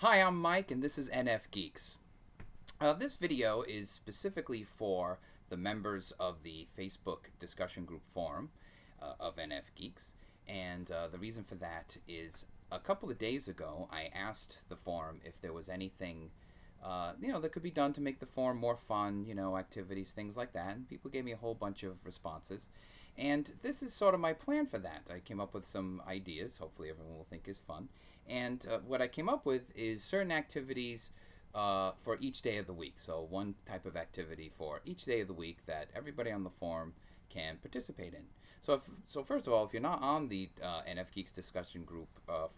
Hi, I'm Mike, and this is NFGeeks. This video is specifically for the members of the Facebook discussion group forum of NFGeeks, and the reason for that is a couple of days ago I asked the forum if there was anything that could be done to make the forum more fun, activities, things like that, and people gave me a whole bunch of responses. And this is sort of my plan for that. I came up with some ideas, hopefully everyone will think is fun. And what I came up with is certain activities for each day of the week. So one type of activity for each day of the week that everybody on the forum can participate in. So first of all, if you're not on the NF Geeks discussion group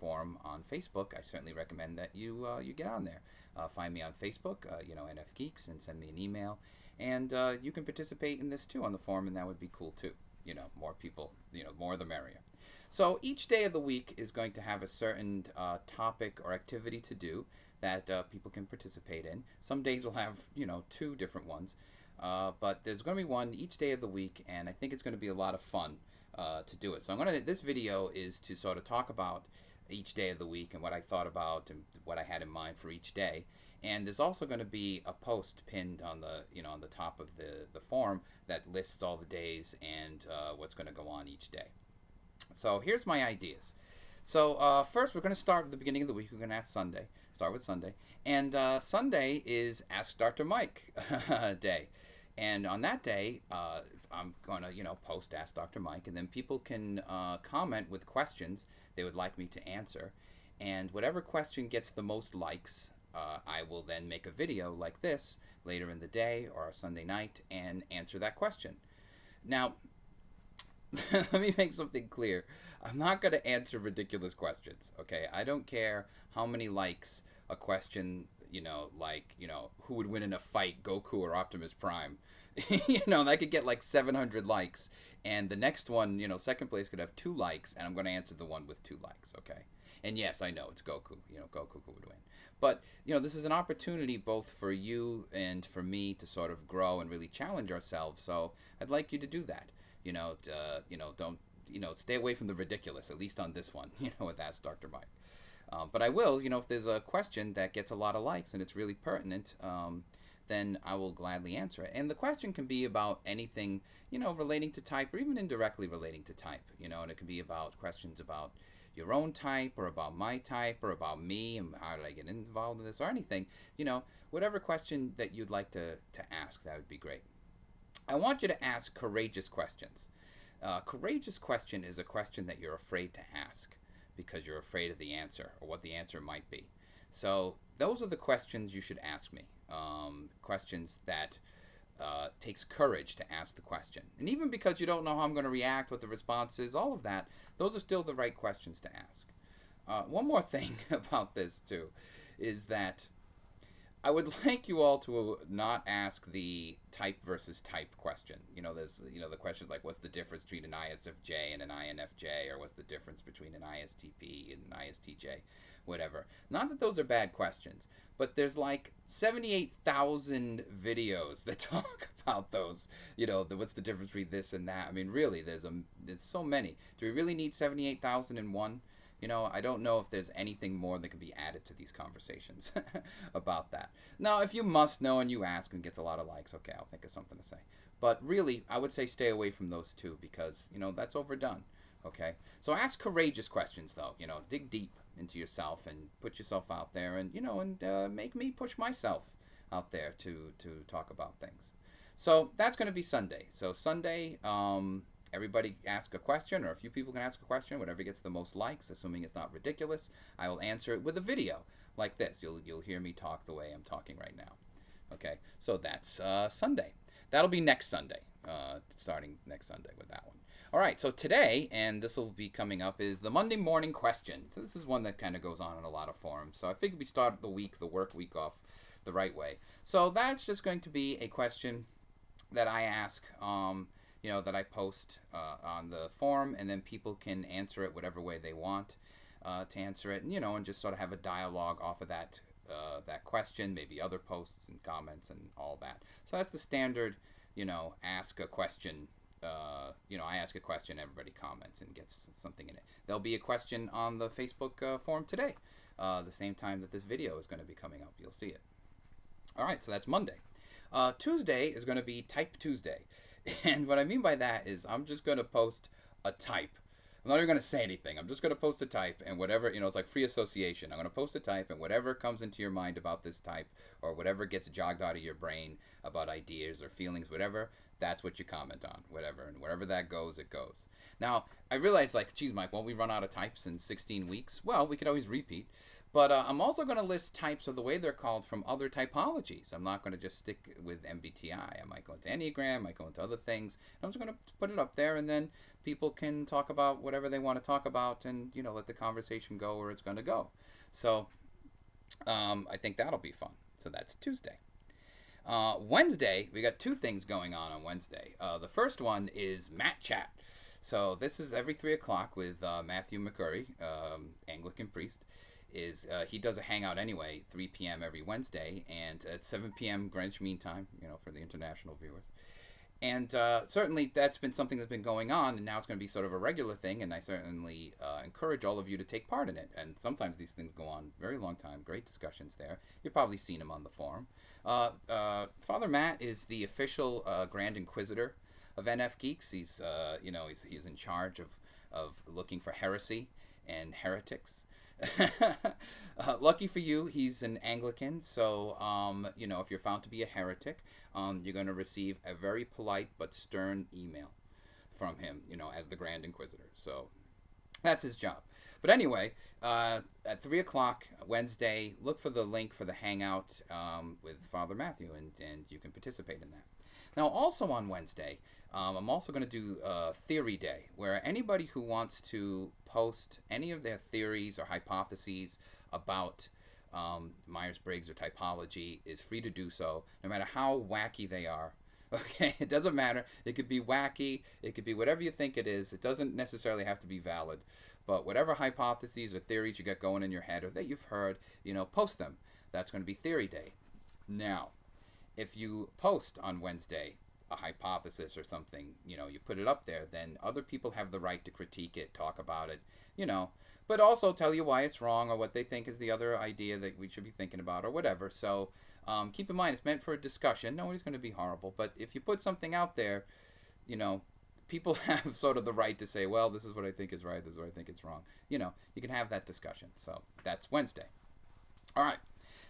forum on Facebook, I certainly recommend that you get on there. Find me on Facebook, NF Geeks, and send me an email. And you can participate in this too on the forum, and that would be cool too. More people, more the merrier. So each day of the week is going to have a certain topic or activity to do that people can participate in. Some days will have, two different ones, but there's going to be one each day of the week, and I think it's going to be a lot of fun to do it. So this video is to sort of talk about each day of the week and what I thought about and what I had in mind for each day. And there's also going to be a post pinned on the top of the forum that lists all the days and what's going to go on each day. So here's my ideas. So first we're going to start at the beginning of the week. We're going to start with Sunday. And Sunday is Ask Dr. Mike day. And on that day, I'm going to, post Ask Dr. Mike, and then people can comment with questions they would like me to answer. And whatever question gets the most likes, I will then make a video like this later in the day or a Sunday night and answer that question. Now, let me make something clear. I'm not going to answer ridiculous questions, okay? I don't care how many likes a question, who would win in a fight, Goku or Optimus Prime? That could get like 700 likes, and the next one, second place could have 2 likes, and I'm going to answer the one with 2 likes, okay? And yes, I know it's Goku, Goku would win. But, this is an opportunity both for you and for me to sort of grow and really challenge ourselves, so I'd like you to do that. Don't, stay away from the ridiculous, at least on this one, with Ask Dr. Mike. But I will, if there's a question that gets a lot of likes and it's really pertinent, then I will gladly answer it. And the question can be about anything, relating to type or even indirectly relating to type, and it could be about questions about your own type or about my type or about me and how did I get involved in this or anything, whatever question that you'd like to ask, that would be great. I want you to ask courageous questions. Courageous question is a question that you're afraid to ask because you're afraid of the answer or what the answer might be. So those are the questions you should ask me. Questions that takes courage to ask the question. And even because you don't know how I'm going to react, what the response is, all of that, those are still the right questions to ask. One more thing about this too is that I would like you all to not ask the type versus type question. There's, the questions like what's the difference between an ISFJ and an INFJ, or what's the difference between an ISTP and an ISTJ, whatever. Not that those are bad questions, but there's like 78,000 videos that talk about those. What's the difference between this and that? I mean, really, there's so many. Do we really need 78,001? I don't know if there's anything more that can be added to these conversations about that. Now, if you must know and you ask and gets a lot of likes, okay, I'll think of something to say. But really, I would say stay away from those two because, that's overdone, okay? So ask courageous questions, though. Dig deep into yourself and put yourself out there and, make me push myself out there to talk about things. So that's going to be Sunday. So Sunday, everybody ask a question, or a few people can ask a question, whatever gets the most likes, assuming it's not ridiculous. I will answer it with a video like this. You'll hear me talk the way I'm talking right now. Okay, so that's Sunday. That'll be next Sunday, starting next Sunday with that one. All right, so today, and this will be coming up, is the Monday morning question. So this is one that kind of goes on in a lot of forums. So I figured we start the work week off the right way. So that's just going to be a question that I ask, that I post on the forum, and then people can answer it whatever way they want to answer it, and just sort of have a dialogue off of that question, maybe other posts and comments and all that. So that's the standard, ask a question. I ask a question, everybody comments and gets something in it. There'll be a question on the Facebook forum today, the same time that this video is going to be coming up. You'll see it. All right, so that's Monday. Tuesday is going to be Type Tuesday. And what I mean by that is I'm just going to post a type. I'm not even going to say anything. I'm just going to post a type, and whatever, it's like free association. I'm going to post a type, and whatever comes into your mind about this type, or whatever gets jogged out of your brain about ideas or feelings, whatever, that's what you comment on, whatever. And wherever that goes, it goes. Now, I realize, like, geez, Mike, won't we run out of types in 16 weeks? Well, we could always repeat. But I'm also going to list types of the way they're called from other typologies. I'm not going to just stick with MBTI. I might go into Enneagram, I might go into other things. I'm just going to put it up there, and then people can talk about whatever they want to talk about, and let the conversation go where it's going to go. So I think that'll be fun. So that's Tuesday. Wednesday, we got two things going on Wednesday. The first one is Matt Chat. So this is every 3 o'clock with Matthew McCurry, Anglican priest. He does a hangout anyway, 3 p.m. every Wednesday, and at 7 p.m. Greenwich Mean Time, for the international viewers. And certainly that's been something that's been going on, and now it's going to be sort of a regular thing, and I certainly encourage all of you to take part in it. And sometimes these things go on a very long time, great discussions there. You've probably seen him on the forum. Father Matt is the official Grand Inquisitor of NFGeeks. He's in charge of looking for heresy and heretics. Lucky for you, he's an Anglican, so if you're found to be a heretic, you're going to receive a very polite but stern email from him, as the Grand Inquisitor. So that's his job. But anyway, at 3 o'clock Wednesday, look for the link for the Hangout with Father Matthew, and you can participate in that. Now, also on Wednesday, I'm also going to do Theory Day, where anybody who wants to post any of their theories or hypotheses about Myers-Briggs or typology is free to do so, no matter how wacky they are. Okay, it doesn't matter. It could be wacky. It could be whatever you think it is. It doesn't necessarily have to be valid. But whatever hypotheses or theories you got going in your head or that you've heard, post them. That's going to be Theory Day. Now, if you post on Wednesday a hypothesis or something, you put it up there, then other people have the right to critique it, talk about it, but also tell you why it's wrong or what they think is the other idea that we should be thinking about or whatever. So keep in mind, it's meant for a discussion. Nobody's going to be horrible, but if you put something out there, people have sort of the right to say, well, this is what I think is right, this is what I think is wrong. You can have that discussion. So that's Wednesday. All right,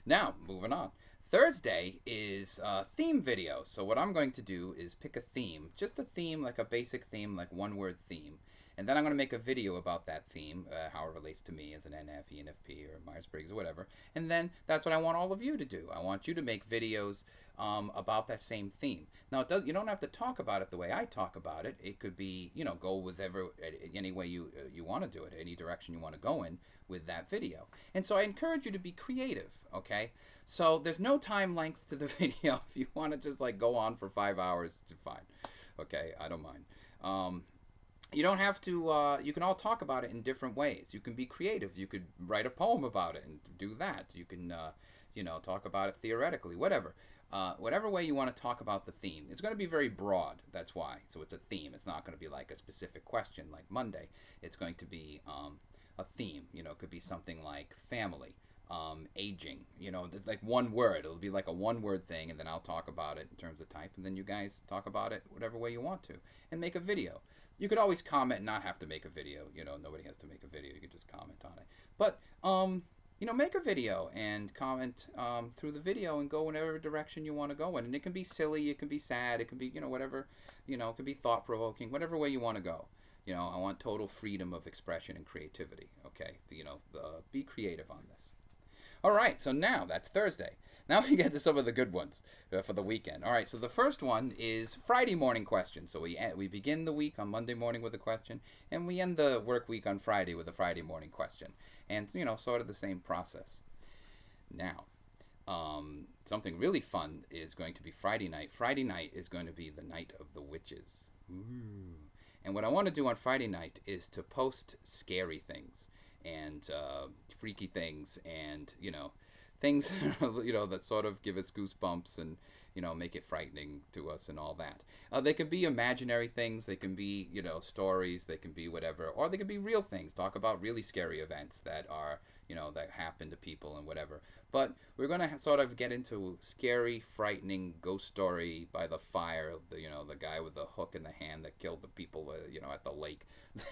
now moving on. Thursday is theme videos. So what I'm going to do is pick a theme, just a theme, like a basic theme, like one-word theme. And then I'm going to make a video about that theme, how it relates to me as an NF, ENFP, or Myers-Briggs, or whatever. And then that's what I want all of you to do. I want you to make videos about that same theme. Now, you don't have to talk about it the way I talk about it. It could be, go with any way you want to do it, any direction you want to go in with that video. And so I encourage you to be creative, okay? So there's no time length to the video. If you want to just like go on for 5 hours, it's fine. Okay, I don't mind. You don't have to, you can all talk about it in different ways. You can be creative. You could write a poem about it and do that. You can, talk about it theoretically, whatever. Whatever way you want to talk about the theme. It's going to be very broad, that's why. So it's a theme. It's not going to be like a specific question like Monday. It's going to be a theme. It could be something like family, aging, like one word. It'll be like a one-word thing, and then I'll talk about it in terms of type, and then you guys talk about it whatever way you want to, and make a video. You could always comment and not have to make a video. Nobody has to make a video. You could just comment on it. But, make a video and comment through the video and go in whatever direction you want to go in. And it can be silly, it can be sad, it can be, whatever, it can be thought-provoking, whatever way you want to go. I want total freedom of expression and creativity, okay? Be creative on this. All right, so now that's Thursday. Now we get to some of the good ones for the weekend. All right, so the first one is Friday morning question. So we begin the week on Monday morning with a question, and we end the work week on Friday with a Friday morning question, and sort of the same process. Now, something really fun is going to be Friday night. Friday night is going to be the night of the witches. Ooh. And what I want to do on Friday night is to post scary things and freaky things and things that sort of give us goosebumps and make it frightening to us and all that. They can be imaginary things, they can be stories, they can be whatever, or they can be real things. Talk about really scary events that are that happen to people and whatever. But we're going to sort of get into scary, frightening ghost story by the fire. The guy with the hook in the hand that killed the people, at the lake,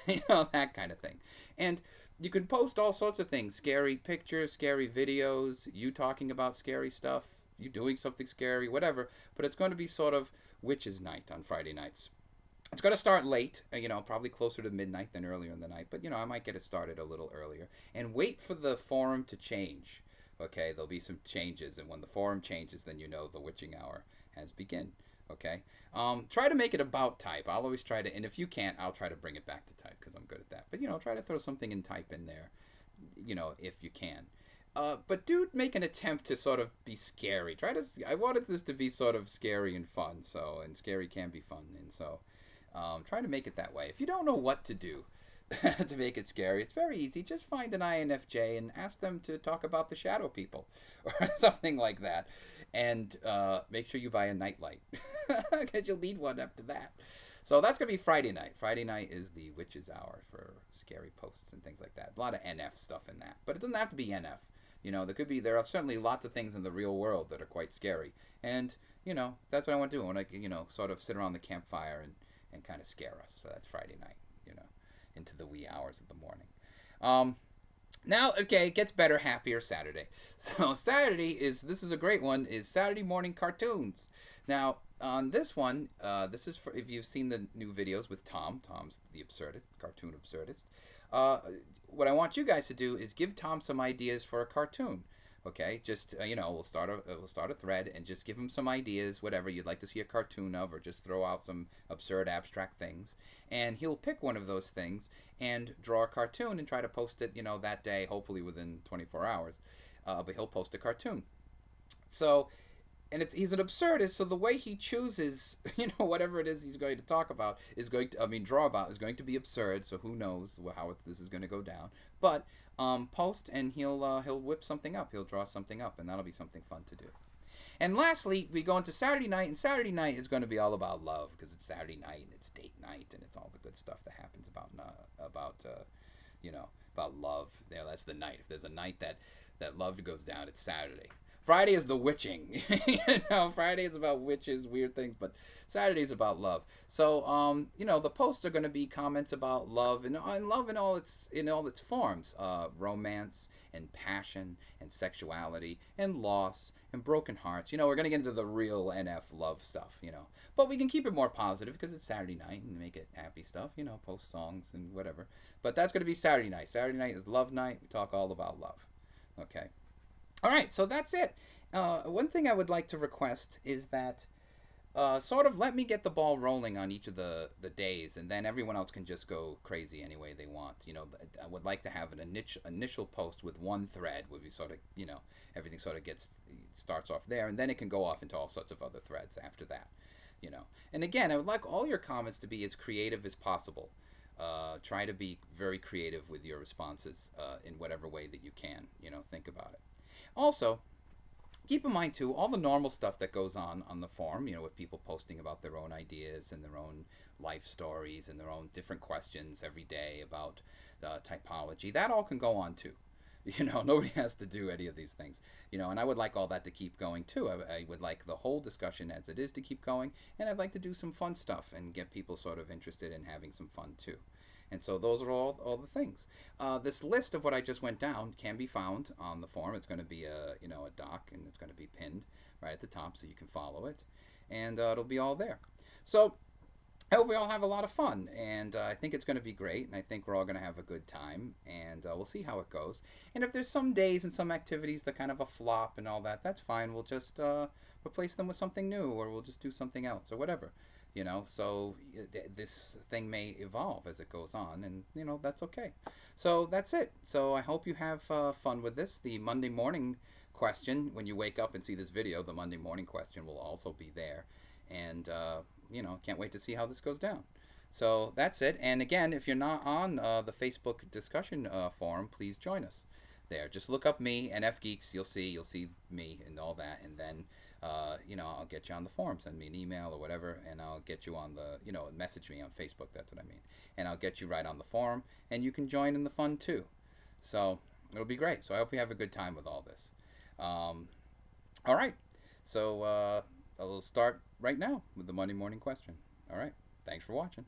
that kind of thing. And you can post all sorts of things: scary pictures, scary videos, you talking about scary stuff, you doing something scary, whatever. But it's going to be sort of witches' night on Friday nights. It's going to start late, probably closer to midnight than earlier in the night, but I might get it started a little earlier. And wait for the forum to change. Okay, there'll be some changes, and when the forum changes, then the witching hour has begun. Okay, try to make it about type. I'll always try to, and if you can't, I'll try to bring it back to type because I'm good at that. But try to throw something in type in there, if you can. But do make an attempt to sort of be scary. I wanted this to be sort of scary and fun, and scary can be fun, and so try to make it that way. If you don't know what to do to make it scary, it's very easy. Just find an INFJ and ask them to talk about the shadow people or something like that. And make sure you buy a nightlight because you'll need one after that. So that's going to be Friday night. Friday night is the witches' hour for scary posts and things like that. A lot of NF stuff in that. But it doesn't have to be NF. There are certainly lots of things in the real world that are quite scary. And, that's what I want to do. I want to, sort of sit around the campfire and kind of scare us. So that's Friday night, into the wee hours of the morning. Now, okay, it gets better, happier Saturday. So this is a great one, is Saturday morning cartoons. Now, on this one, this is for if you've seen the new videos with Tom. Tom's the absurdist, cartoon absurdist. Uh, what I want you guys to do is give Tom some ideas for a cartoon. Okay, just we'll start a thread and just give him some ideas, whatever you'd like to see a cartoon of, or just throw out some absurd abstract things, and he'll pick one of those things and draw a cartoon and try to post it, that day, hopefully within 24 hours. But he'll post a cartoon. So and he's an absurdist, so the way he chooses, whatever it is he's going to talk about draw about is going to be absurd. So who knows how this is going to go down? But post and he'll whip something up. He'll draw something up, and that'll be something fun to do. And lastly, we go into Saturday night, and Saturday night is going to be all about love because it's Saturday night and it's date night and it's all the good stuff that happens about love. That's the night. If there's a night that love goes down, it's Saturday. Friday is the witching. Friday is about witches, weird things, but Saturday is about love. So, the posts are going to be comments about love and love in all its forms, romance and passion and sexuality and loss and broken hearts. We're going to get into the real NF love stuff. But we can keep it more positive because it's Saturday night and make it happy stuff. Post songs and whatever. But that's going to be Saturday night. Saturday night is love night. We talk all about love. Okay. All right, so that's it. One thing I would like to request is that sort of let me get the ball rolling on each of the days, and then everyone else can just go crazy any way they want. I would like to have an initial post with one thread where we sort of, everything sort of starts off there, and then it can go off into all sorts of other threads after that. And again, I would like all your comments to be as creative as possible. Try to be very creative with your responses in whatever way that you can. Think about it. Also, keep in mind too all the normal stuff that goes on the forum, with people posting about their own ideas and their own life stories and their own different questions every day about typology. That all can go on too. Nobody has to do any of these things. And I would like all that to keep going too. I would like the whole discussion as it is to keep going, and I'd like to do some fun stuff and get people sort of interested in having some fun too. And so those are all the things. This list of what I just went down can be found on the forum. It's going to be a doc, and it's going to be pinned right at the top so you can follow it, and it'll be all there. So I hope we all have a lot of fun, and I think it's going to be great, and I think we're all going to have a good time, and we'll see how it goes. And if there's some days and some activities that kind of a flop and all that, that's fine. We'll just replace them with something new, or we'll just do something else, or whatever. So this thing may evolve as it goes on, and that's okay. So that's it. So I hope you have fun with this. The Monday morning question, when you wake up and see this video, the Monday morning question will also be there, and can't wait to see how this goes down. So that's it. And again, if you're not on the Facebook discussion forum, please join us there. Just look up me, NFGeeks. You'll see me and all that, and then I'll get you on the forum. Send me an email or whatever, and I'll get you on the message me on Facebook. That's what I mean, and I'll get you right on the forum, and you can join in the fun too. So it'll be great. So I hope you have a good time with all this. Um, all right. So I'll start right now with the Monday morning question. All right. Thanks for watching.